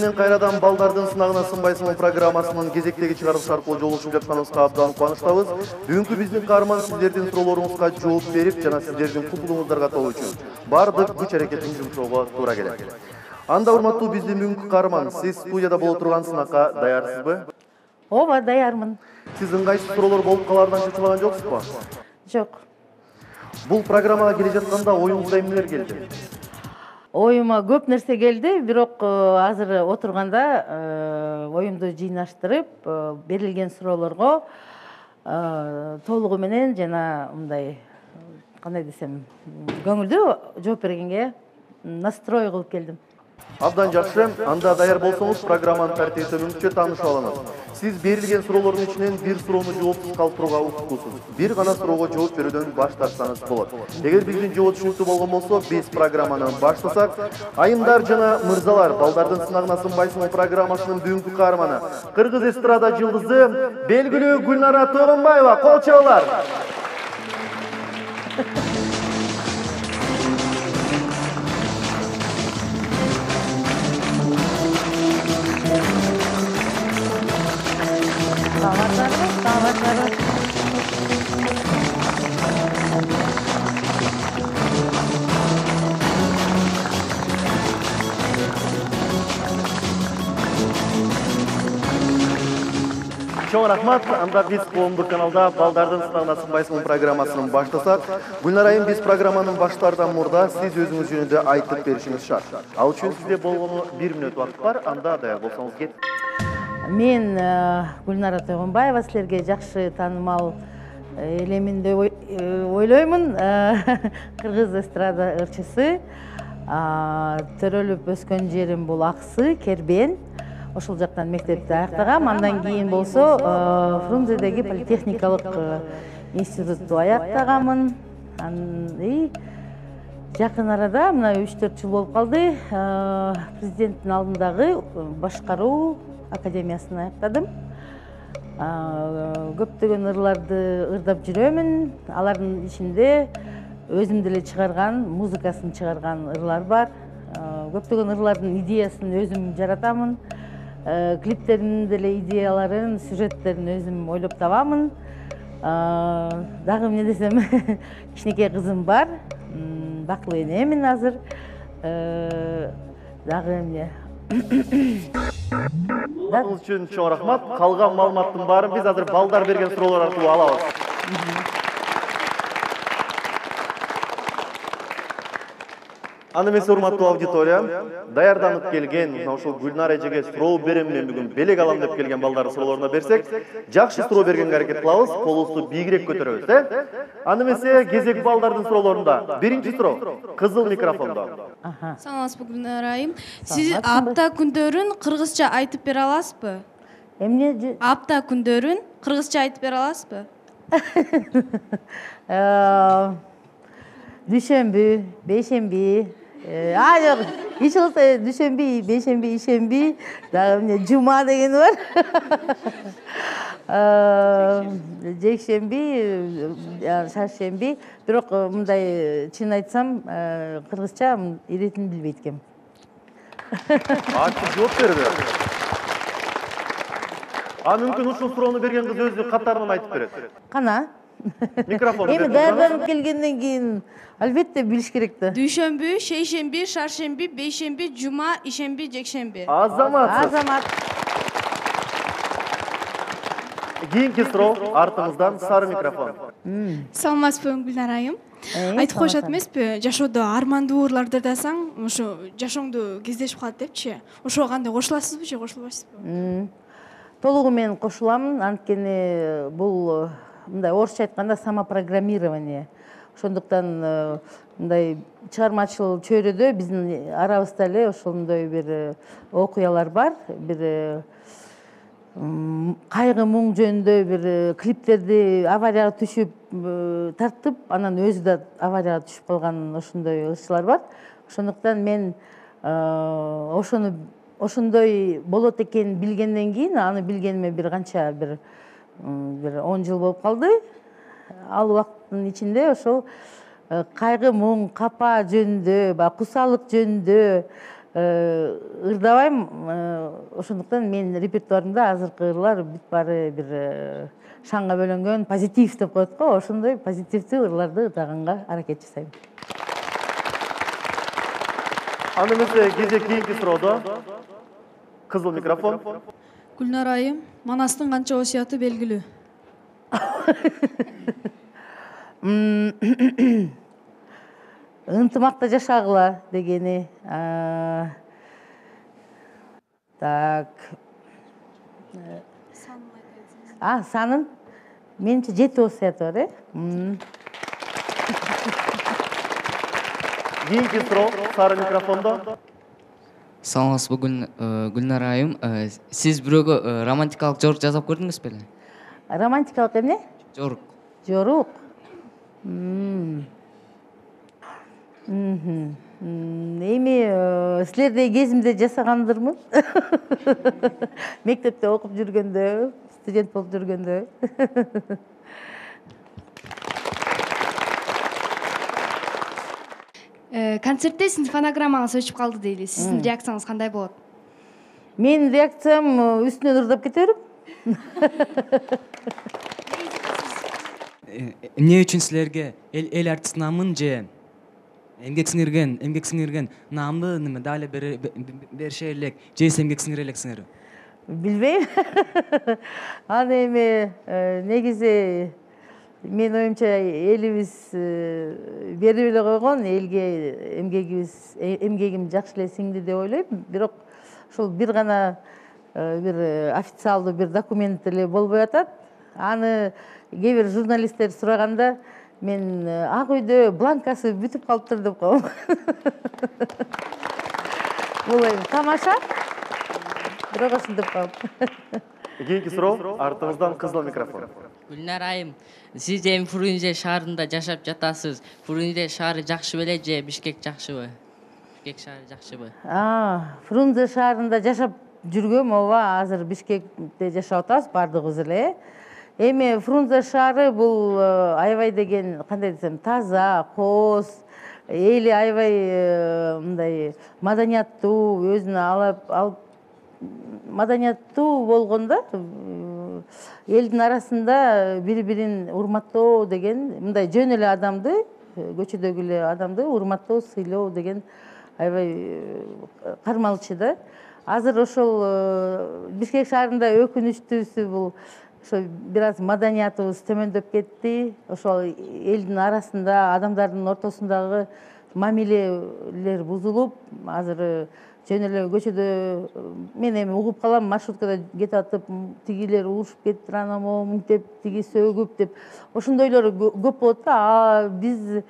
менен кайрадан балдардын сынагына сынбайсың программасынын кезектеги чыгарылышы аркылуу жолугушуп жатканыбызга абдан кубанычтабыз. Бүгүнкү биздин каарман сиздердин суроолоруңузга жооп берип жана сиздердин кутулууңуздарга толуу үчүн баардык күч аракетин жумшоого туура келет. Анда урматтуу биздин бүгүнкү каарман, сиз студияда боло турган сынакка даярсызбы? Ооба, даярмын. Сиз ыңгайсыз суроолор болуп калаардан чочулаган жоксузбу? Жок. Бул программага келе жатканда оюңузда эмнелер келди? Оюма көп нерсе келди, бирок азыр отурганда оюмду жыйнаштырып, берилген суроолорго толугу менен жана мындай кандай десем, көңүлдүү жооп бергенге настрой кылып келдим. Абдан жакшы. Анда даяр болсоңуз, программанын тартиби төмөндүчө таанышып алыңыз. Сиз берилген суроолордун ичинен бир суроону жоопсуз калтырууга укуктуусуз. Бир гана суроого жооп берүүдөн баш тартсаңыз болот. Эгер биздин жоо түшүнүктүү болгон болсо, биз программаны баштасак, айымдар жана мырзалар, балдардын сынагына сынбайсың программасынын бүгүнкү каарманы, кыргыз эстрада жылдызы белгилүү Гүлнара Тогонбаева, кол чабуулар. Чоң рахмат. Анда биз коомдук каналда балдардын сынагына сынбайсың программасынын баштасак, Гүлнара айым, биз программанын баштаардан мурда сиз өзүңүз жөнүндө айтып беришиңиз шарт. Ал үчүн сизде болгону 1 мүнөт убакыт бар. Анда даяр болсоңуз кет. Мен Гүлнара Тогонбаева, силерге жакшы таанымал элемин деп ойлоймун. Кыргыз эстрада ырчысы. Төрөлүп өскөн жерим бул Аксы, Кербен. Ошол жактан мектепти аяктагам. Андан кийин болсо Фрунзедеги политехникалык институтту аяктаганмын. Жакын арада, мына 3-4 жыл болуп калды, президенттин алдындагы башкаруу академиясын аяктадым. Көптөгөн ырларды ырдап жүрөмүн. Алардын ичинде өзүм деле чыгарган, музыкасын чыгарган ырлар бар. Көптөгөн ырлардын идеясын өзүм жаратамын. Клиптердин деле идеяларын, сюжеттерин өзүм ойлоп табамын. Дагы эмне десем, кичинекей кызым бар. Бактылуу энемин азыр. Дагы эмне? Бул үчүн чоң рахмат. Калган маалыматтын баарын биз азыр балдар берген суроолор аркылуу алабыз. Аны эмес, урматтуу аудитория, даярданып келген, ошол Гүлнара эжеге суроо берем, мен бүгүн белек алам деп келген балдардын суроолоруна берсек, жакшы суроо бергенге аракет кылабыз, колубузду бийигирээк көтөрөбүз, Аны эмесе, кезек балдардын суроолорунда. Биринчи суроо, кызыл микрофондо. Саламатсызбы, Гүлнара айым. Сиз апта күндөрүн кыргызча айтып бере аласызбы? Эмне? Апта күндөрүн кыргызча айтып бере аласызбы? Дүшөмбү, бейшемби, жок, иш болсо дүшөмбү, бейшемби, ишемби, дагы эмне жума деген бар. Жекшемби, шаршемби, бирок мындай чын айтсам, кыргызча иретин билбейт экенмин. Ачык жооп берди. Мүмкүн ушул суроону берген кыз өзү катарынан айтып берет. Кана? Микрофон. Эми даярданып келгенден кийин албетте билиш керек да. Дүшөмбү, шейшемби, шаршемби, бейшемби, жума, ишемби, жекшемби. Азамат. Кийинки суроо артыңыздан, сары микрофон. Саламатсызбы, Гүлнара айым. Айтып коюшат эмеспи, жашоодо армандуу ырларды ырдасаң, ошо жашооңду кездешип калат депчи. Ошого кандай кошуласызбы же кошулбайсызбы? Толугу менен кошуламын, анткени бул мындай орусча айтканда самопрограммирование. Ошондуктан мындай чыгармачыл чөйрөдө биздин арабызда эле ошондой бир окуялар бар. Бир кайгы муң жөнүндө бир клиптерди аварияга түшүп тартып, анан өзү да аварияга түшүп калган ошондой ырчылар бар. Ошондуктан мен ошондой болот экенин билгенден кийин, аны билгениме бир канча бир 10 жыл болуп калды. Ал убакыттын ичинде ошол кайгы муң, капа жөнүндө, кусалык жөнүндө ырдабайм. Ошондуктан менин репертуарымда азыркы ырлар бүт баары бир шаңга бөлөнгөн позитив деп коет го, ошондой позитивдүү ырларды ырдаганга аракет жасайм. Аны эмесе кезек кийинки суроодо. Кызыл микрофон. Гүлнар айым, Манастын канча осуяты белгилүү? Ынтымакта жашагыла дегени. Так. Санын менимче 7 осуяты бар, Кийинки суроо сары микрофондо. Саламатсызбы Гүлнар айым. Сиз бирөөгө романтикалык жорук жазап көрдүңүз беле? Романтикалык эмне? Жорук. Жорук. Эми силердей кезимде жасагандырмын. Мектепте окуп жүргөндө, студент болуп жүргөндө. Концертте сиздин фонограммаңыз өчүп калды дейли. Сиздин реакцияңыз кандай болот? Менин реакциям үстүнөн ырдап кете берип. Эмне үчүн силерге эл артист намын же эмгек сиңирген намды неме дали берише элек, же эмгек сиңире элексиңер? Билбейм. Аны эми негизи мен оюмча элибиз берип эле койгон, элге эмгегим жакшы эле сиңди деп ойлойм. Бирок ушул бир гана бир официалдуу бир документ эле болбой атат. Аны кээ бир журналисттер сураганда мен ак үйдө бланкасы бүтүп калыптыр деп коем. Бул эми тамаша. Бирок ошентип коем. Кийинки суроо артыңыздан кызыл микрофон. Гүлнар айым, сиз эми Фрунзе шаарында жашап жатасыз. Фрунзе шаары жакшы беле же Бишкек жакшыбы? Бишкек шаары жакшыбы? Фрунзе шаарында жашап жүргөм, ооба, азыр Бишкекте жашап атабыз баардыгыбыз эле. Эми Фрунзе шаары бул аябай деген кандай десем, таза, кооз, эли аябай мындай маданияттуу, өзүнө алып маданияттуу болгондо элдин арасында бири-бирин урматтоо деген, мындай жөн эле адамды, көчөдөгү эле адамды урматтоо, сыйлоо деген аябай кармалчу да. Азыр ошол Бишкек шаарында өкүнүчтүүсү бул ошо бир аз маданиятыбыз төмөндөп кетти. Ошол элдин арасында, адамдардын ортосундагы мамилелер бузулуп, азыр жөн эле көчөдө мен эми угуп калам, маршруткада кетип атып, тигилер урушуп кетиптир, ана могу деп, тиги сөгүп деп. Ошондойлор көп болот да. Биз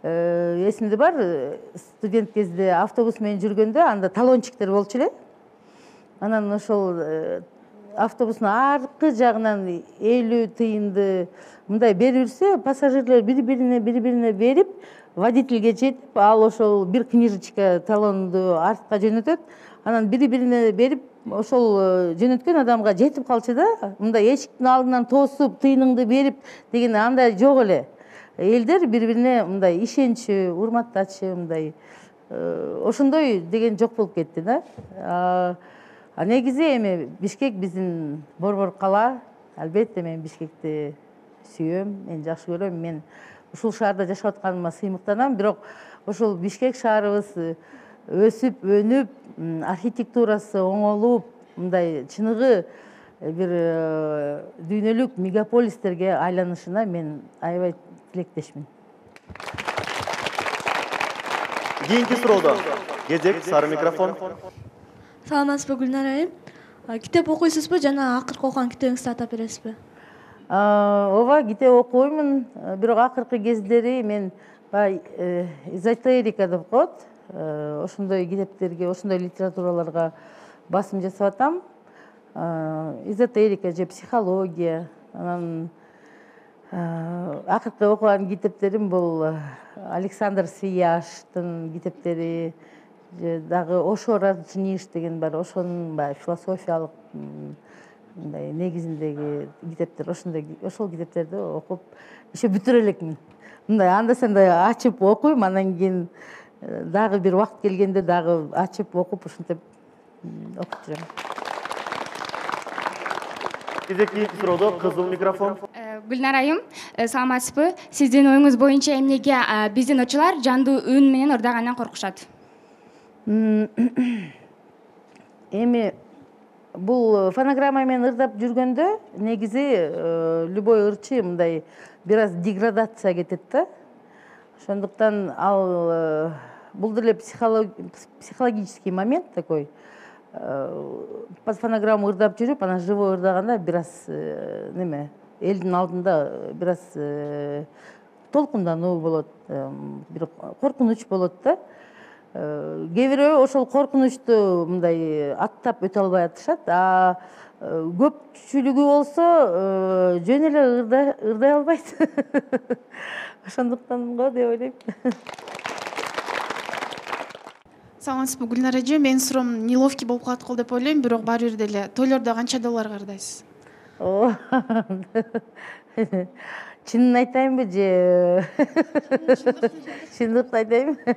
эсимде бар, студент кезде автобус менен жүргөндө анда талончиктер болчу эле. Анан ошол автобустун аркы жагынан 50 тыйынды мындай берип жүрсө, пассажирлер бири-бирине берип, водительге жетип, ал ошол бир книжечка талонду артка жөнөтөт. Анан бири-бирине берип, ошол жөнөткөн адамга жетип калчу да. Мындай эшиктин алдынан тосуп, тыйыныңды берип деген андай жок эле. Элдер бири-бирине мындай ишенчү, урматтачу, мындай ошондой деген жок болуп кетти да. Негизи эми Бишкек биздин борбор кала. Албетте мен Бишкекти сүйөм, мен жакшы көрөм. Мен ушул шаарда жашап атканыма сыймыктанам. Бирок ошол Бишкек шаарыбыз өсүп, өнүп, архитектурасы оңолуп, мындай чыныгы бир дүйнөлүк мегаполистерге айланышына мен аябай тилектешмин. Кийинки суроодо кезек сары микрофон. Саламатсызбы Гүлнар айым? Китеп окуйсузбу жана акыркы окуган китебиңизди атап бересизби? Ооба, китеп окуймун. Бирок акыркы кездери мен эзотерика деп коет. Ошондой китептерге, ошондой литератураларга басым жасап атам. Эзотерика же психология. Анан акыркы окуган китептерим бул Александр Свияштын китептери, дагы Ошо Раджниш деген бар, ошонун философиялык мындай негизиндеги китептер, ошол китептерди окуп еще бүтүрө элекмин. Мындай анда сандай ачып окуйм, анан кийин дагы бир убакыт келгенде дагы ачып окуп ушинтип окуп жүрөм. Кезекти суроодо кызыл микрофон. Гүлнар айым, саламатсызбы? Сиздин оюңуз боюнча эмнеге биздин очулар жандуу үн менен ырдагандан коркушат? Эми бул фонограмма менен ырдап жүргөндө негизи любой ырчы мындай бир аз деградация кетет да. Ошондуктан ал бул деле психологический момент такой. Под фонограмму ырдап жүрүп, анан живой ырдаганда бир аз неме, элдин алдында бир аз толкундануу болот, бир коркунуч болот да. Кээ бирөө ошол коркунучту мындай аттап өтө албай атышат, а көпчүлүгү болсо жөн эле ырдай албайт. Ошондуктан го деп ойлойм. Саламатсызбы, Гүлнар эже, менин суроом неловкий болуп калат кол деп ойлойм, бирок баары бир деле тойлордо канча долларга ырдайсыз? Чынын айтайынбы же чындыкты айтайынбы?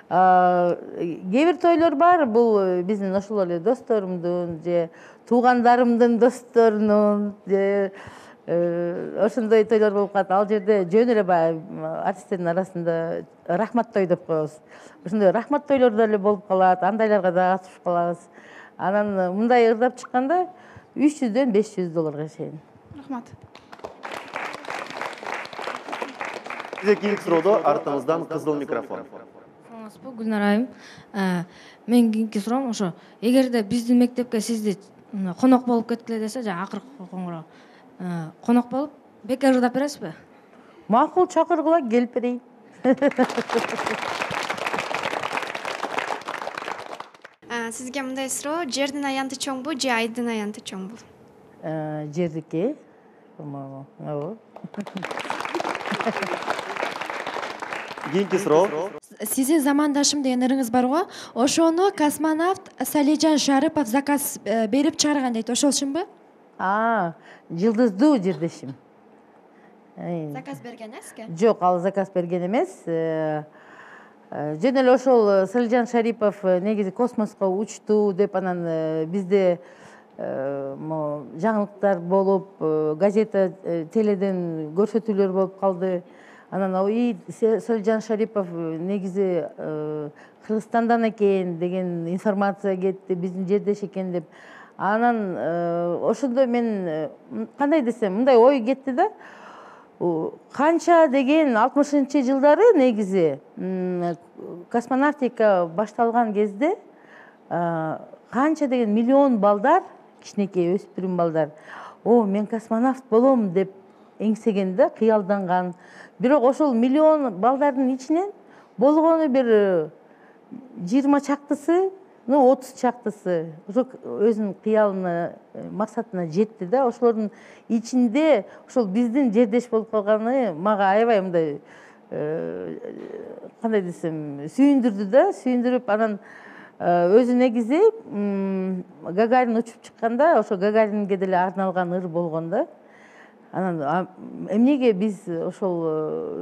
Кээ бир тойлор бар, бул биздин ошол эле досторумдун же туугандарымдын досторунун же ошондой тойлор болуп калат. Ал жерде жөн эле баягы артисттердин арасында рахмат той деп коебуз. Ошондой рахмат тойлор деле болуп калат, андайларга да катышып калабыз. Анан мындай ырдап чыкканда 300дөн 500 долларга чейин. Рахмат. Кезекти суроодо артыңыздан кызыл микрофон. Саламатсызбы, Гүлнар айым. Мен кийинки суроом ошо, эгерде биздин мектепке сизди конок болуп кеткиле десе, жана акыркы коңгуроо конок болуп бекер ырдап бересизби? Макул, чакыргыла, келип берейин. Сизге мындай суроо, жердин аянты чоңбу же айдын аянты чоңбу? Жердики. Кийинки суроо. Сизин замандашым деген ырыңыз бар го. Ошону космонавт Салижан Шарипов заказ берип чыгарган дейт. Ошол чынбы? Жылдыздуу жердешим. Заказ берген сизге? Жок, ал заказ берген эмес. Жөн эле ошол Салижан Шарипов негизи космоско учту деп анан бизде жаңылыктар болуп, газета, теледен көрсөтүүлөр болуп калды. Анан Салижан Шарипов негизи Кыргызстандан экен деген информация кетти, биздин жердеш экен деп. Анан ошондо мен кандай десем, мындай ой кетти да. Канча деген 60-жылдары негизи космонавтика башталган кезде канча деген миллион балдар, кичинекей өспүрүм балдар, мен космонавт болом деп эңсеген да, кыялданган. Бирок ошол миллион балдардын ичинен болгону бир 20 чактысы, 30 чактысы өзүнүн кыялына, максатына жетти да. Ошолордун ичинде ошол биздин жердеш болуп калганы мага аябай мындай кандай десем, сүйүндүрдү да, сүйүндүрүп анан өзү негизи Гагарин учуп чыкканда ошо Гагаринге деле арналган ыр болгон да. Анан эмнеге биз ошол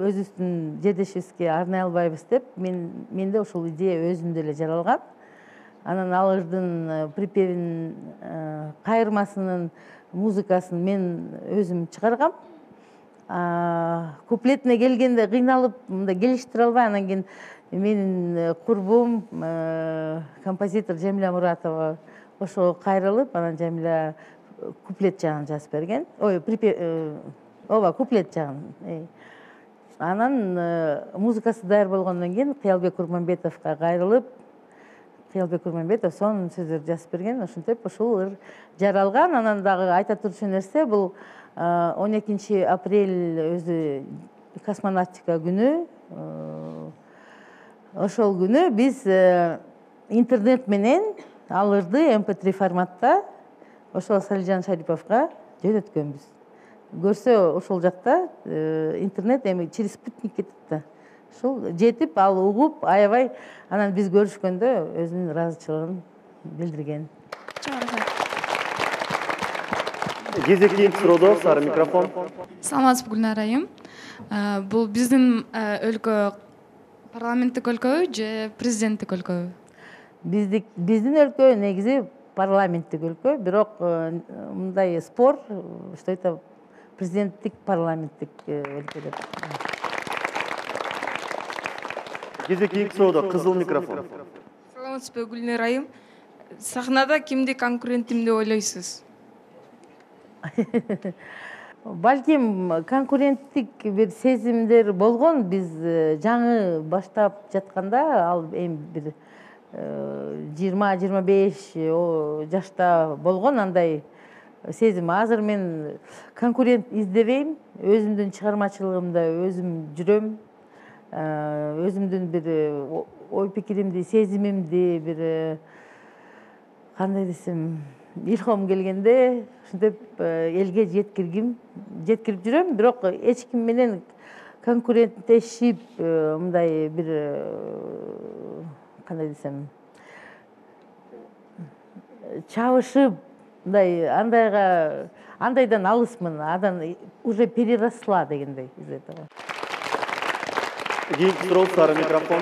өзүбүздүн жердешибизге арнай албайбыз деп менде ошол идея өзүмдө эле жаралган. Анан ал ырдын припевин, кайырмасынын музыкасын мен өзүм чыгаргам. Куплетине келгенде кыйналып, мындай келиштире албай, анан кийин менин курбум, композитор Жамиля Муратова ошого кайрылып, анан Жамиля куплет жагын жазып берген. Куплет жагын. Анан музыкасы даяр болгондон кийин Кыялбек Курманбетовго кайрылып, Кыялбек Курманбетов сонун сөздөр жазып берген. Ошентип ушул ыр жаралган. Анан дагы айта турчу нерсе, бул 12 апрель өзү космонавтика күнү. Ошол күнү биз интернет менен ал ырды MP3 форматта ошол Салижан Шариповго жөнөткөнбүз. Көрсө ошол жакта интернет эми через спутник кетет да. Ошол жетип, ал угуп, аябай анан биз көрүшкөндө өзүнүн ыраазычылыгын билдирген. Кезекти суроодо сары микрофон. Саламатсызбы, Гүлнар айым. Бул биздин өлкө парламенттик өлкөбү же президенттик өлкөбү? Биздин өлкө негизи парламенттик өлкө, бирок мындай спор, что это президенттик парламенттик өлкө деп. Кезек кийинки суроодо кызыл микрофон. Саламатсызбы, Гүлнар айым. Сахнада кимди конкурентим деп ойлойсуз? Балким конкуренттик бир сезимдер болгон. Биз жаңы баштап жатканда, ал эми бир 20-25 жашта болгон андай сезим. Азыр мен конкурент издебейм. Өзүмдүн чыгармачылыгымда өзүм жүрөм. Өзүмдүн бир ой пикиримди, сезимимди бир кандай десем, илхом келгенде ушинтип элге жеткирип жүрөм. Бирок эч ким менен конкуренттешип мындай бир кандай десем, чабышып мындай андайдан алысмын. Адан уже переросла дегендей из этого. Кийинки суроо сары микрофон.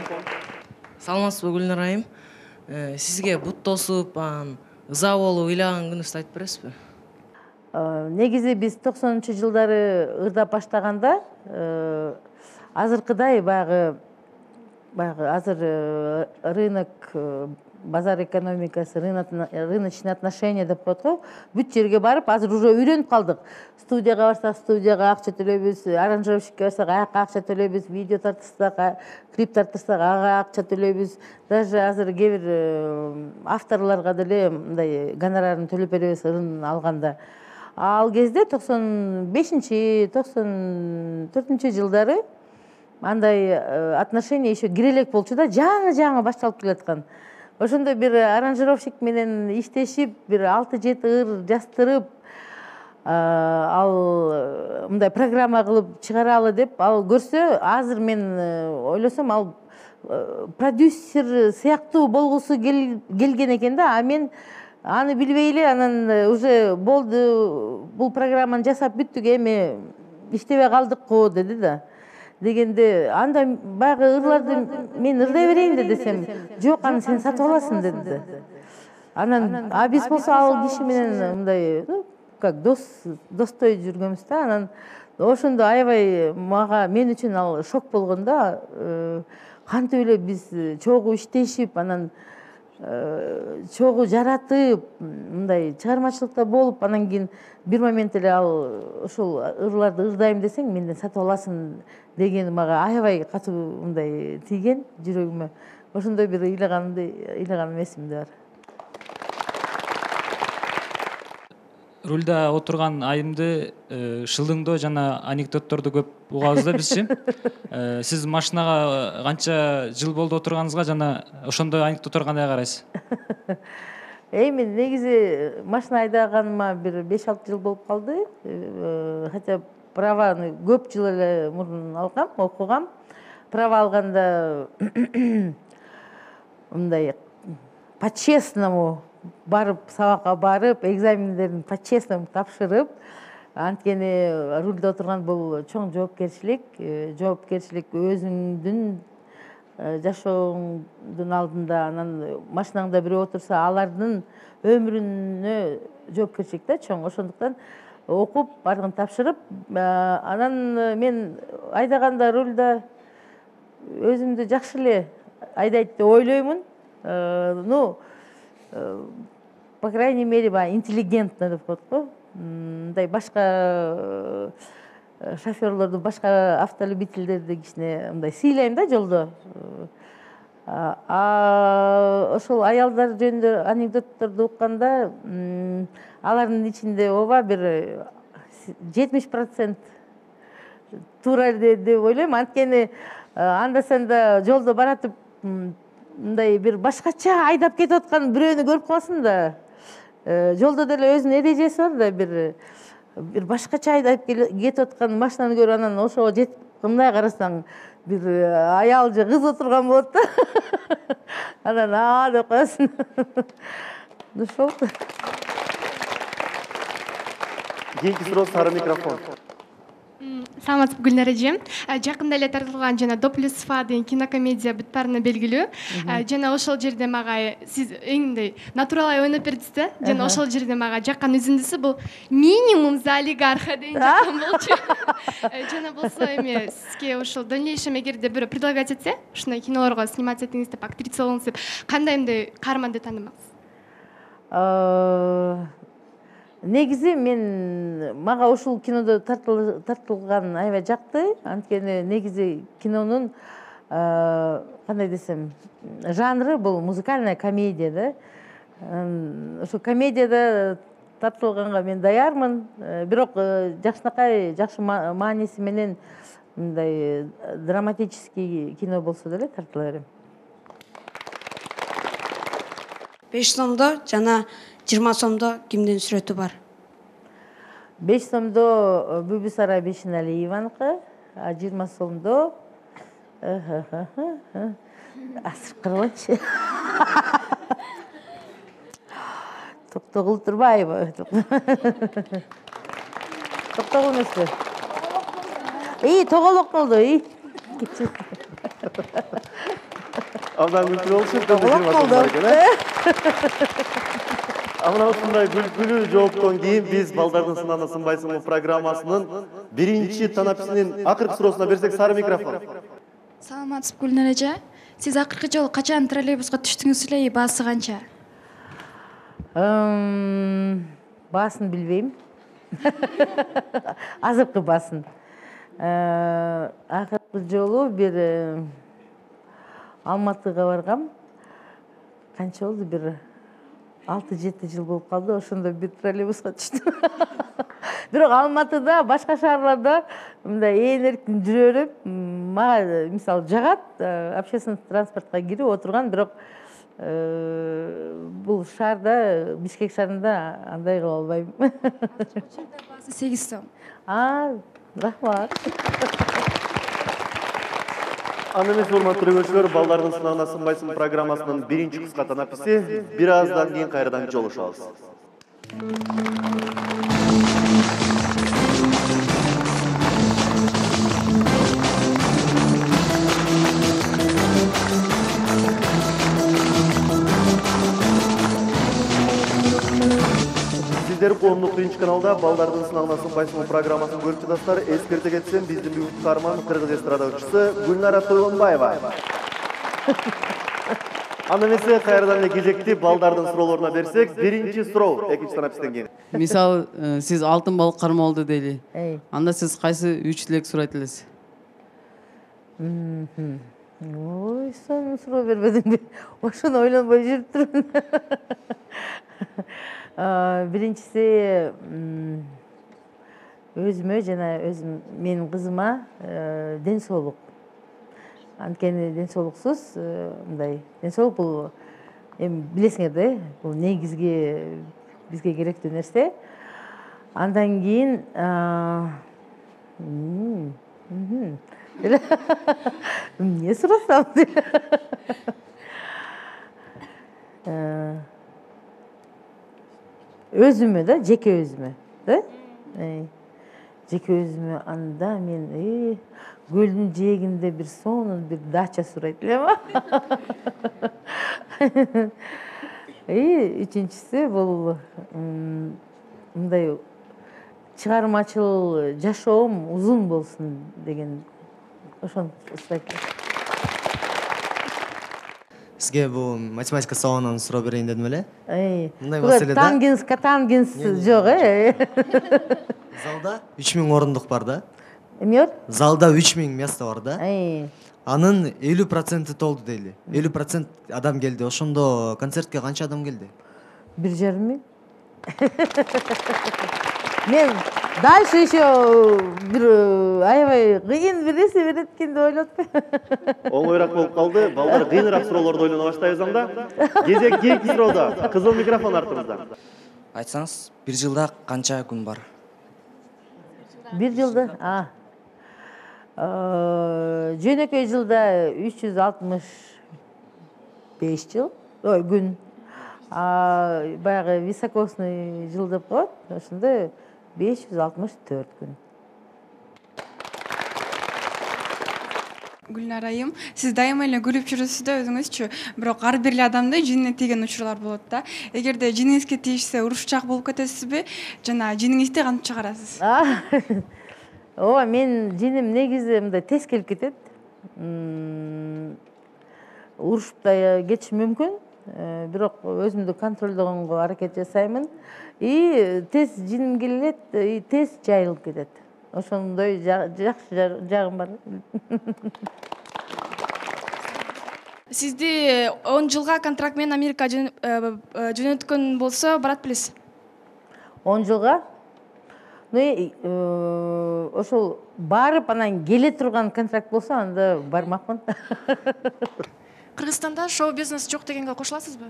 Саламатсызбы, Гүлнар айым. Сизге бут тосуп, ыза болуп ыйлаган күнүңүздү айтып бересизби? Негизи биз 90-жылдары ырдап баштаганда азыркыдай баягы азыр рынок, базар экономикасы, рыночный отношения деп коет го. Бүт жерге барып, азыр уже үйрөнүп калдык. Студияга барсак, студияга акча төлөйбүз, аранжировщикке барсак, ага акча төлөйбүз, видео тартырсак, клип тартырсак, ага акча төлөйбүз. Даже азыр кээ бир авторлорго деле мындай гонорарын төлөп беребиз ырын алганда. Ал кезде 95-94 жылдары андай отношения еще кирелек болчу да, жаңы башталып келаткан. Ошондо бир аранжировщик менен иштешип, бир 6-7 ыр жастырып, ал мындай программа кылып чыгаралы деп ал көрсө, азыр мен ойлосом ал продюсер сыяктуу болгусу келген экен да, а мен аны билбей эле анан уже болду, бул программаны жасап бүттүк, эми иштебей калдык го деди да. Дегенде анда баягы ырларды мен ырдай берейин десем, жок, аны сен сатып аласың деди. Анан биз болсо ал киши менен мындай, как достой жүргөнбүз да. Анан ошондо аябай мага, мен үчүн ал шок болгон да. Кантип эле биз чогуу иштешип, анан чогуу жаратып, мындай чыгармачылыкта болуп, анан кийин бир момент эле ал ошол ырларды ырдайм десең, менден сатып аласың деген мага аябай катуу мындай тийген жүрөгүмө. Ошондой бир ыйлаган эмесимде бар. Рульда отурган айымды шылдыңдоо жана анекдотторду көп угабыз да бизчи. Сиз машинага канча жыл болду отурганыңызга жана ошондой анекдоттор кандай карайсыз? Мен негизи машина айдаганыма бир 5-6 жыл болуп калды. Хотя праваны көп жыл эле мурун алгам, окугам. Права алганда мындай по-честному барып, сабакка барып, экзамендерин по-честному тапшырып, анткени рульда отурган бул чоң жоопкерчилик. Жоопкерчилик өзүңдүн жашооңдун алдында, анан машинаңда бирөө отурса, алардын өмүрүнө жоопкерчилик да чоң. Ошондуктан окуп, бардыгын тапшырып, анан мен айдаганда рульда өзүмдү жакшы эле айдайт деп ойлоймун. По крайней мере, интеллигентно деп коет го. Мындай башка шоферлорду, башка автолюбительдерди кичине мындай сыйлайм да жолдо. Ошол аялдар жөнүндө анекдотторду укканда, алардын ичинде ооба бир 70% туура деп ойлойм. Анткени анда-санда жолдо баратып мындай бир башкача айдап кетип аткан бирөөнү көрүп каласың да. Жолдо деле өзүнүн эрежеси бар да, бир башкача айдап кетип аткан машинаны көрүп, анан ошого жетип мындай карасаң, бир аял же кыз отурган болот да. Анан деп коесуң. Кийинки суроо сары микрофон. Саламатсызбы Гүлнар эжем. Жакында эле тартылган жана До плюс Фа деген кинокомедия бүт баарына белгилүү. Жана ошол жерде мага сиз эң мындай натуралай ойноп бердиз да. Жана ошол жерде мага жаккан үзүндүсү бул минимум за олигарха деген жаккан болчу. Жана болсо эми сизге ошол дальнейшем эгерде бирөө предлагать этсе, ушундай кинолорго сниматься этиңиз деп, актриса болуңуз деп, кандай мындай каарманды тандамаксыз? Негизи мага ушул кинодо тартылган аябай жакты. Анткени негизи кинонун кандай десем, жанры бул музыкальная комедия да. Ошо комедияда тартылганга мен даярмын. Бирок жакшынакай жакшы мааниси менен мындай драматический кино болсо деле тартыла берем. 5 сомдо жана 20 сомдо кимдин сүрөтү бар? 5 сомдо Бүбүсара Бешеналиеваныкы, 20 сомдо Асыркырбачы. Токтогул Турбаева. Токтогул эмеспи? Тоголок болду. Абдан күлкүлүү болушу тоголок болду. Амына ушундай күлкүлүү жооптон кийин биз балдардын сынана сынбайсыңбы программасынын биринчи танапчысынын акыркы суроосуна берсек, сары микрофон. Саламатсызбы Гүлнар эже. Сиз акыркы жолу качан троллейбуска түштүңүз эле, баасы канча? Баасын билбейм. Азыркы баасын. Акыркы жолу бир Алматыга баргам. Канча болду? Бир 6-7 жыл болуп калды. Ошондо бир троллейбуска түштүм. Бирок Алматыда, башка шаарларда мындай эркин жүрө берем. Мага мисалы жагат общественный транспортко кирип отурган, бирок бул шаарда, Бишкек шаарында андай кыла албайм. Баасы 8 сом. Рахмат. Аны эмес, урматтуу көрүүчүлөр, балдардын сынагына сынбайсың программасынын биринчи кыска танапчысы. Бир аздан кийин кайрадан жолугушабыз. Сиздер коомдук биринчи каналда балдардын сынагына сынбайсың программасын көрүп жатасыздар. Эскерте кетсем, биздин бүгүнкү каарман кыргыз эстрадачысы Гүлнара Тойгонбаева. Аны эмес, кайрадан эле кезекти балдардын суроолоруна берсек, биринчи суроо экинчи танапчыдан кийин. Мисалы, сиз алтын балык кармалды дейли. Анда сиз кайсы 3 тилек сурайт элесиз? Ой, сонун суроо бербедиңби? Ошону ойлонбой жүрүп турмун. Биринчиси өзүмө жана менин кызыма ден соолук. Анткени ден соолуксуз мындай, ден соолук бул эми билесиңер да, бул негизги бизге керектүү нерсе. Андан кийин эмне сурасам? Өзүмө да, жеке өзүмө да. Жеке өзүмө анда мен көлдүн жээгинде бир сонун бир дача сурайт элем. Үчүнчүсү бул мындай чыгармачыл жашоом узун болсун деген ошону сурайт элем. Сизге бул математика сабагынан суроо берейин дедим эле. Мындай маселе да. Тангенс жок, Залда 3000 орундук бар да. Эмне бар? Залда 3000 место бар да. Анын 50% толду дейли. 50% адам келди. Ошондо концертке канча адам келди? 1,5 миң. Мен дальше еще бир аябай кыйын бир нерсе берет экен деп ойлоп. Оңойраак болуп калды. Балдар кыйыныраак суроолорду ойлоно баштайбыз анда. Кезек кийинки суроодо. Кызыл микрофон артыбызда. Айтсаңыз, 1 жылда канча күн бар? 1 жылда? Жөнөкөй жылда 365 жыл. Ой, күн. Баягы високосный жыл деп коет. Ошондо 564 күн. Гүлнар айым, сиз дайыма эле күлүп жүрөсүз да өзүңүзчү, бирок ар бир эле адамда жинине тийген учурлар болот да. Эгерде жиниңизге тийишсе урушчак болуп кетесизби, жана жиниңизди кантип чыгарасыз? Ооба, мен жиним негизи мындай тез келип кетет. Урушуп да кетиши мүмкүн, бирок өзүмдү контролдогонго аракет жасаймын. И тез жиним келет, и тез жайылып кетет. Ошондой жакшы жагым бар. Сизди 10 жылга контракт менен Америка жөнөткөн болсо барат белесиз? 10 жылга? Ошол барып анан келе турган контракт болсо анда бармакмын. Кыргызстанда шоу бизнес жок дегенге кошуласызбы?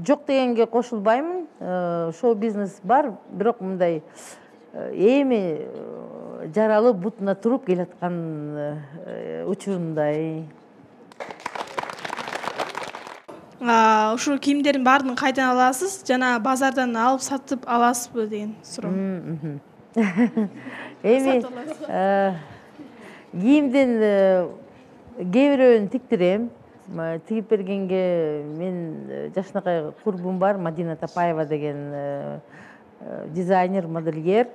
Жок дегенге кошулбаймын. Шоу бизнес бар, бирок мындай эми жаралып бутуна туруп келаткан учурундай. Ушул кийимдердин баарын кайдан аласыз жана базардан алып сатып аласызбы деген суроо. Эми кийимдин кээ бирөөнүн тиктирем. Тигип бергенге мен жакшынакай курбум бар, Мадина Тапаева деген дизайнер, модельер.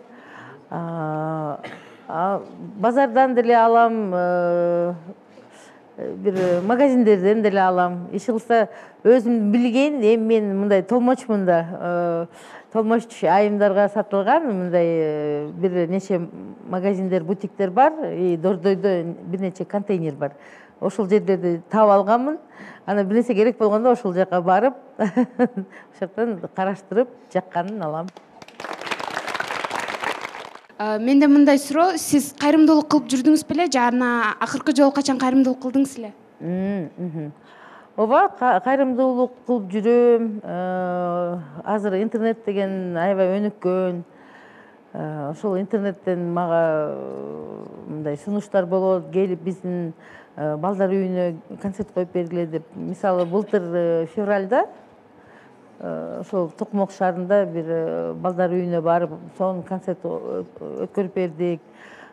Базардан деле алам, бир магазиндерден деле алам. Иш кылса өзүм билген, эми мен мындай толмочмун да. Толмоч айымдарга сатылган мындай бир нече магазиндер, бутиктер бар, и Дордойдо бир нече контейнер бар. Ошол жерлерди таап алганмын. Ана бир нерсе керек болгондо ошол жака барып, ошоктон караштырып, жакканын алам. Менде мындай суроо, сиз кайрымдуулук кылып жүрдүңүз беле, жана акыркы жолу качан кайрымдуулук кылдыңыз эле? Ооба, кайрымдуулук кылып жүрөм. Азыр интернет деген аябай өнүккөн. Ошол интернеттен мага мындай сунуштар болот, келип биздин балдар үйүнө концерт коюп бергиле деп. Мисалы, былтыр февралда ошол Токмок шаарында бир балдар үйүнө барып, сонун концерт өткөрүп бердик.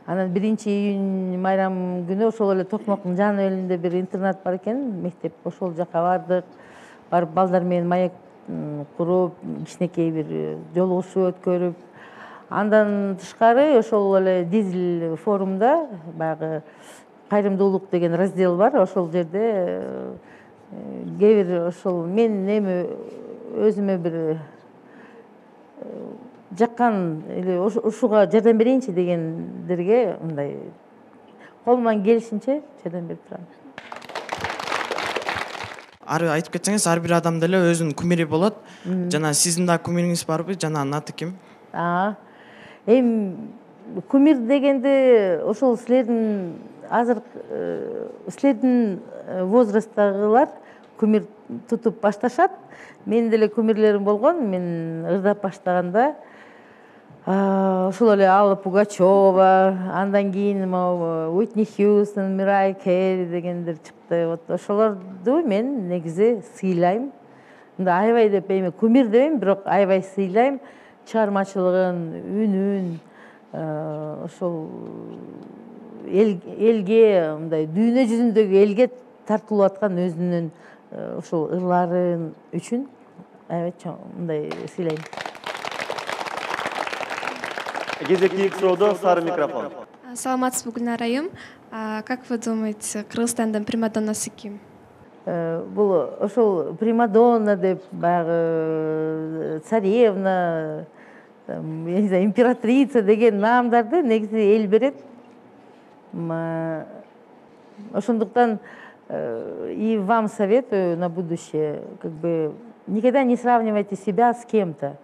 Анан 1-июнь майрам күнү ошол эле Токмоктун жан элинде бир интернат бар экен, мектеп. Ошол жака бардык. Барып балдар менен маек куруп, кичинекей бир жолугушуу өткөрүп. Андан тышкары ошол эле Дизель форумда баягы кайрымдуулук деген раздел бар. Ошол жерде кээ бир ошол мен эми өзүмө бир жаккан эле ушуга жардам берейинчи дегендерге мындай колуман келишинче жардам берип турам. Айтып кетсеңиз, ар бир адам деле өзүнүн кумири болот. Жана сиздин да кумириңиз барбы? Жана анын аты ким? Эми кумир дегенде ошол силердин азыр силердин возрасттагылар кумир тутуп башташат. Менин деле кумирлерим болгон. Мен ырдап баштаганда ошол эле Алла Пугачева, андан кийин Уитни Хьюстон, Мирай Керри дегендер чыкты. Вот ошолорду мен негизи сыйлайм. Мындай аябай деп эми кумир дебейм, бирок аябай сыйлайм. Чыгармачылыгын, үнүн, ошол элге, мындай дүйнө жүзүндөгү элге тартылып аткан өзүнүн ошол ырларын үчүн аябай мындай сыйлайм. Кезектеги суроодо сары микрофон. Саламатсызбы, Гүлнар айым. Как вы думаете, Кыргызстандын примадоннасы ким? Бул ошол примадонна деп, баягы царевна, императрица деген наамдарды негизи эл берет. Ошондуктан и вам советую на будущее, как бы никогда не сравнивайте себя с кем-то.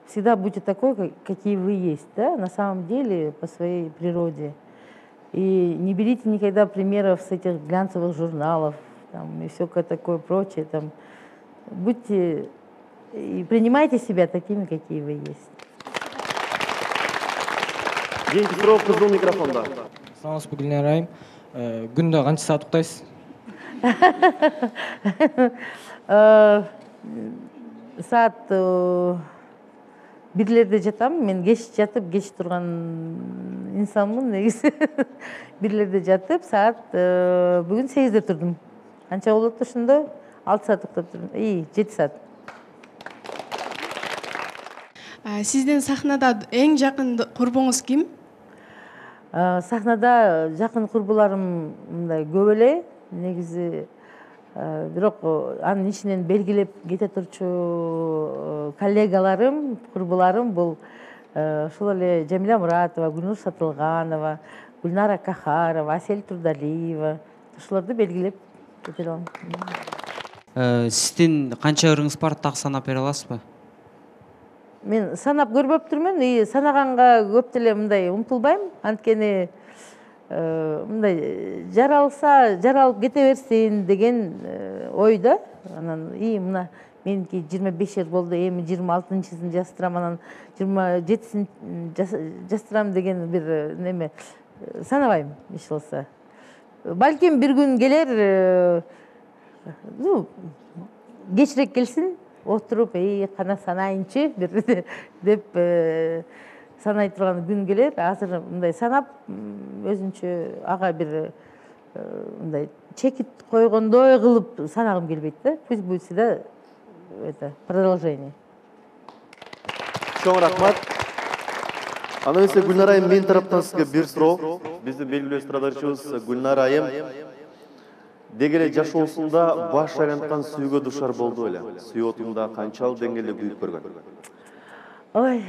Всегда будьте такой, какие вы есть, да, на самом деле, по своей природе. И не берите никогда примеров с этих глянцевых журналов там, и все такое прочее. Там. Будьте и принимайте себя такими, какие вы есть. Кийинки суроо кызыл микрофонда. Саламатсызбы, Гүлнар айым. Күндө канча саат уктайсыз? Саат бирлерде жатам. Мен кеч жатып, кеч турган инсанмын негизи. Бирлерде жатып, саат бүгүн 8-де турдум. Канча болот ошондо? 6 саат уктап турдум. 7 саат. Сиздин сахнада эң жакын курбуңуз ким? Сахнада жакын курбуларым мындай көп эле. Негизи бирок анын ичинен белгилеп кете турчу коллегаларым, курбуларым бул ошол эле Жамиля Муратова, Гүлнур Сатылганова, Гүлнара Кахарова, Асель Турдалиева. Ошолорду белгилеп кете алам. Сиздин канча ырыңыз бар, так санап бере аласызбы? Мен санап көрбөп турмун, санаганга көп деле мындай умтулбайм. Анткени мындай жаралып кете берсин деген ойда. Анан мына меники 25 жыл болду, эми 26-сын жастырам, анан 27-син жастырам деген бир неме санабайм иш болсо. Балким бир күн келер, кечирээк келсин, отуруп, кана санайынчы деп санай турган күн келер. Азыр мындай санап, өзүнчө ага бир мындай чекит койгондой кылып санагым келбейт да. Пусть будет всегда это продолжение. Чоң рахмат. Ана эмесе Гүлнар айым, мен тараптан сизге бир суроо. Биздин белгилүү эстрадачыбыз Гүлнар айым деги эле жашоосунда баш айланткан сүйгө душар болду беле? Сүйөтүндө канчалык деңгээлде күйүп көргөн? Ой.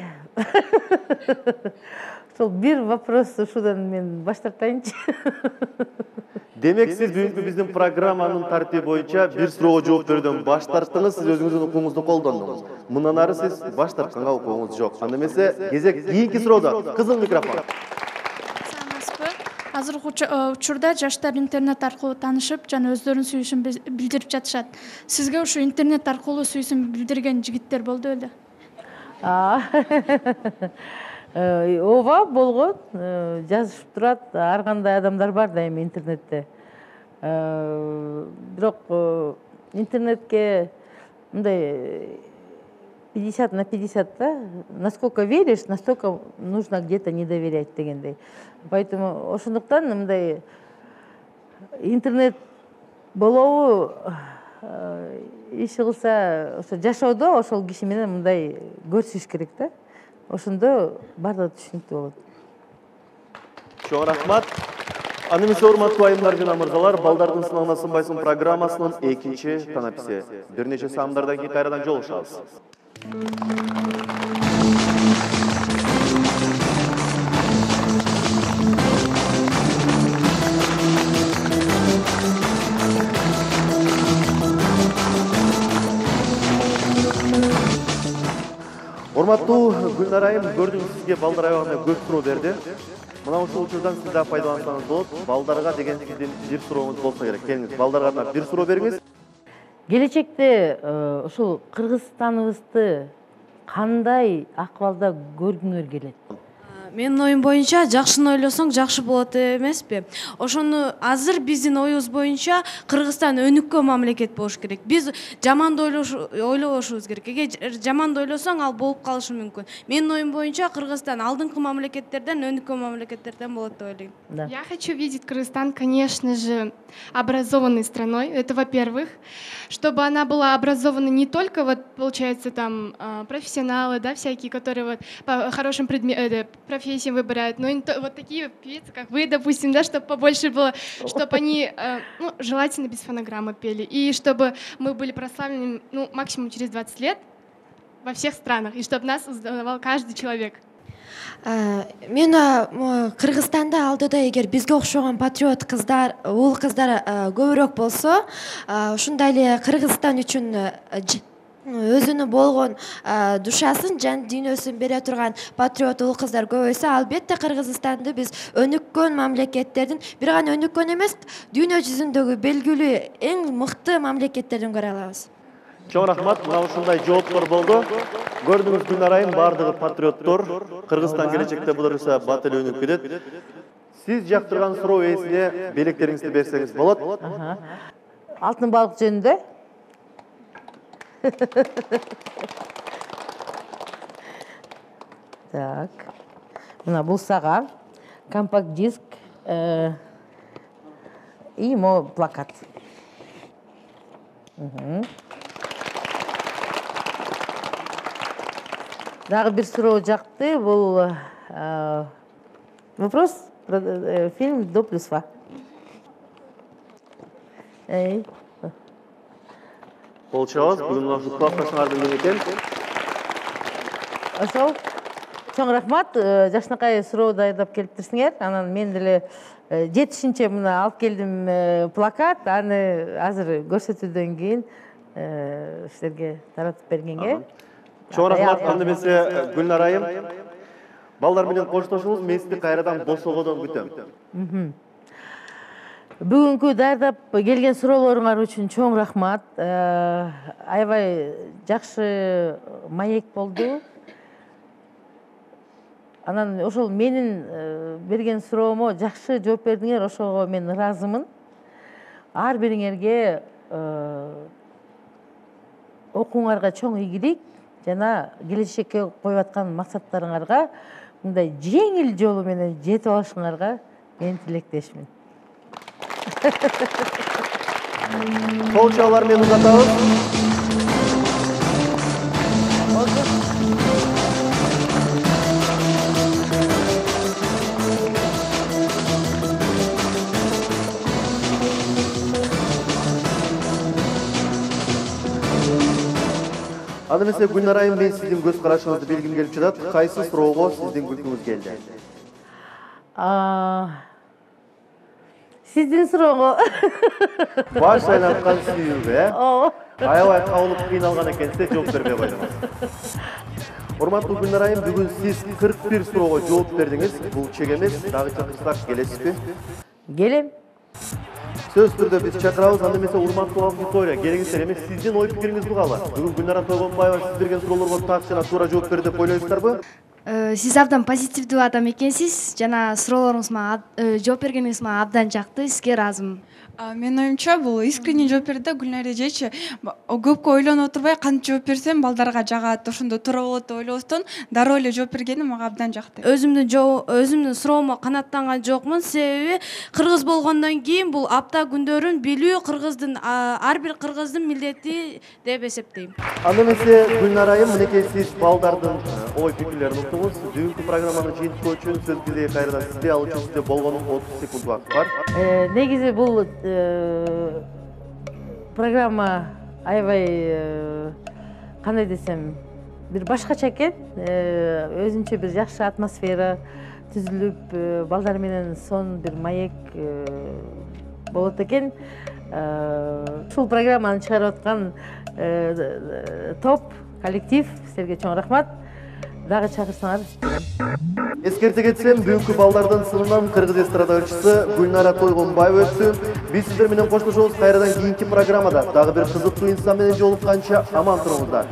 Сол бир вопрос ушудан мен баш тартайынчы. Демек, сиз бүгүнкү биздин программанын тартиби боюнча бир суроого жооп берүүдөн баш тарттыңыз, сиз өзүңүздүн укугуңузду колдондуңуз. Мындан ары сиз баш тартканга укугуңуз жок. Анда эмесе кезек кийинки суроодо. Кызыл микрофон. Азыркы учурда жаштар интернет аркылуу таанышып, жана өздөрүнүн сүйүүсүн билдирип жатышат. Сизге ушу интернет аркылуу сүйүүсүн билдирген жигиттер болду беле? Ооба болгон, жазышып турат, ар кандай адамдар бар да эми интернетте. Бирок интернетке мындай 50/50 да, насколько веришь, настолько нужно где-то не доверять дегендей. Поэтому ошондуктан мындай интернет болобу иш кылса, ошо жашоодо ошол киши менен мындай көрүшүш керек да. Ошондо баардыгы түшүнүктүү болот. Чоң рахмат. Аны эмесе урматтуу айымдар жана мырзалар, балдардын сынагына сынбайсың программасынын экинчи танаписи. Бир нече саамдардан кийин кайрадан жолугушабыз. Урматтуу Гүлнар айым, көрдүңүз, сизге балдар аябагында көп суроо берди. Мына ушул учурдан сиз да пайдалансаңыз болот. Балдарга деген сиздин бир сурооңуз болсо керек. Келиңиз, балдарга бир суроо бериңиз. Келечекте ушул Кыргызстаныбызды кандай акыбалда көргүңөр келет? Менин оюм боюнча жакшыны ойлосоң жакшы болот эмеспи? Ошону азыр биздин оюбуз боюнча Кыргызстан өнүккөн мамлекет болуш керек. Биз жаманды ойлобошубуз керек. Эгер жаманды ойлосоң, ал болуп калышы мүмкүн. Менин оюм боюнча Кыргызстан алдыңкы мамлекеттерден, өнүккөн мамлекеттерден болот деп ойлойм. Я хочу видеть Кыргызстан, конечно же, образованной страной. Это, во-первых, чтобы она была образована не только, вот, получается, там, профессионалы, да, всякие, которые вот по хорошим профессиям выбирают, но и вот такие певицы, как вы, допустим, да, чтобы побольше было, чтобы они, ну, желательно без фонограммы пели, и чтобы мы были прославлены, ну, максимум через 20 лет во всех странах, и чтобы нас узнавал каждый человек. Мен Кыргызстанда алдыда эгер бизге окшогон патриот кыздар, уул кыздар көбүрөөк болсо, ушундай эле Кыргызстан үчүн өзүнө болгон душасын, жан дүйнөсүн бере турган патриот уул кыздар көбөйсө, албетте Кыргызстанды биз өнүккөн мамлекеттердин, бир гана өнүккөн эмес, дүйнө жүзүндөгү белгилүү эң мыкты мамлекеттердин көрө алабыз. Чоң рахмат, мына ушундай жооптор болду. Көрдүңүз, Гүлнар айым, баардыгы патриоттор. Кыргызстан келечекте буюрса бат эле өнүгүп кетет. Сиз жактырган суроо ээсине белектериңизди берсеңиз болот. Алтын балык жөнүндө. Так. Мына бул сага. компакт-диск и мо плакат. Дагы бир суроо жакты, бул вопрос фильм «До плюс Фа». Болчабыз, бүгүн ушул кулакташыңарды менен Ошол чоң рахмат, жакшынакай суроо даярдап келиптирсиңер. Анан мен деле жетишинче мына алып келдим плакат, аны азыр көрсөтүүдөн кийин силерге таратып бергенге. Чоң рахмат, анда эмесе Гүлнар айым. Балдар менен коштошуңуз, мен сизди кайрадан босогодон күтөм. Бүгүнкү даярдап келген суроолоруңар үчүн чоң рахмат. Аябай жакшы маек болду. Анан ошол менин берген суроомо жакшы жооп бердиңер, ошого мен ыраазымын. Ар бириңерге окууңарга чоң ийгилик жана келечекке коюп аткан максаттарыңарга мындай жеңил жолу менен жетип алышыңарга мен тилектешмин. Кол чалар менен узатабыз. Анда эмесе Гүлнар айым, мен сиздин көз карашыңызды белгим келип жатат. Кайсы суроого сиздин күлкүңүз келди? Сиздин суроого. Баш айланткан сүйүүгө, аябай кабылып кыйналган экенсиз, жооп бербей койдуңуз. Урматтуу Гүлнар айым, бүгүн сиз 41 суроого жооп бердиңиз. Бул чек эмес, дагы чакырсак келесизби? Келем. Сөз түрдө биз чакырабыз. Анда эмесе урматтуу аудитория, келиңиздер. Эми сиздин ой пикириңиз калды. Бүгүн Гүлнара Тойгонбаева сиз берген суроолорго так жана туура жооп берди деп ойлойсуздарбы? Сиз абдан позитивдүү адам экенсиз жана суроолоруңузга жооп бергениңиз мага абдан жакты. Сизге ыраазымын. Менин оюмча бул искренне жооп берди да Гүлнар эжечи. Көпкө ойлонуп отурбай кантип жооп берсем балдарга жагат, ошондо туура болот деп ойлобостон дароо эле жооп бергени мага абдан жакты. Өзүмдүн суроомо канааттанган жокмун, себеби кыргыз болгондон кийин бул апта күндөрүн билүү ар бир кыргыздын милдети деп эсептейм. Анда эмесе Гүлнар айым, мынекей сиз балдардын ой пикирлерин уктуңуз. Бүгүнкү программаны жыйынтыктоо үчүн сөз кезеги кайрадан сизде, ал үчүн сизде болгону 30 секунд убакыт бар. Негизи бул программа аябай кандай десем, бир башкача экен. Өзүнчө бир жакшы атмосфера түзүлүп, балдар менен сон бир маек болот экен. Ушул программаны чыгарып аткан топ, коллектив, силерге чоң рахмат. Дагы чакырсаңар. Эскерте кетсем, бүгүнкү балдардын сынынан кыргыз эстрада ырчысы Гүлнара Тойгонбаева өттү. Биз сиздер менен коштошобуз. Кайрадан кийинки программада дагы бир кызыктуу инсан менен жолукканча аман туруңуздар.